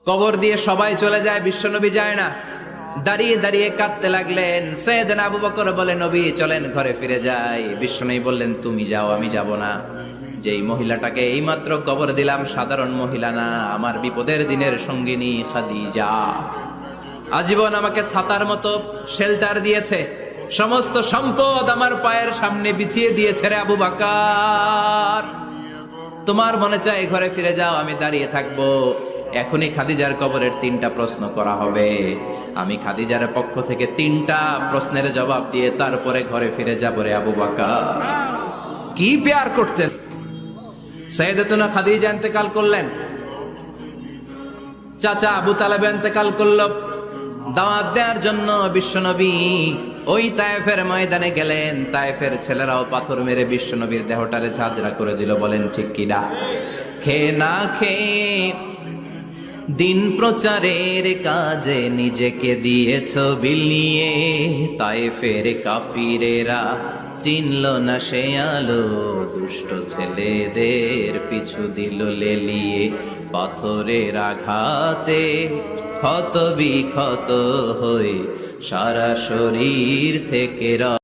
কবর দিয়ে সবাই চলে যায়, বিশ্বনবী যায় না। দাঁড়িয়ে দাঁড়িয়ে কাঁদতে লাগলেন। সাইয়েদনা আবু বকর বলে, নবী চলেন ঘরে ফিরে যাই। বিশ্বনবী বললেন, তুমি যাও, আমি যাব না। যেই মহিলাটাকে এইমাত্র কবর দিলাম সাধারণ মহিলা না, আমার বিপদের দিনের সঙ্গিনী খাদিজা। আজীবন আমাকে ছাতার মতো শেল্টার দিয়েছে, সমস্ত সম্পদ আমার পায়ের সামনে বিছিয়ে দিয়েছে রে আবু বকর। তোমার মনে চায় ঘরে ফিরে যাও, আমি দাঁড়িয়ে থাকবো। এখনই খাদিজার কবরের 3টা প্রশ্ন করা হবে। আমি খাদিজার পক্ষ থেকে 3টা প্রশ্নের জবাব দিয়ে তারপরে ঘরে ফিরে যাব রে আবু বকর। কি প্যার করতেন। সাইয়েদাতুনা খাদিজা ইন্তেকাল করলেন, চাচা আবু তালেব ইন্তেকাল করলো। দাওয়াত দেওয়ার জন্য বিশ্বনবী ওই তায়েফের ময়দানে গেলেন। তায়েফের ছেলেরাও পাথর মেরে বিশ্বনবীর দেহটারে ঝাঁঝরা করে দিল। বলেন ঠিক কিনা? খেয়ে না খেয়ে দিন প্রচারের কাজে নিজেকে দিয়েছ বিলিয়ে। তায়েফের কাফিরেরা চিনল না সে আলো, দুষ্ট ছেলেদের পিছু দিল লেলিয়ে। পাথরের আঘাতে ক্ষত বিক্ষত হয়ে সারা শরীর থেকে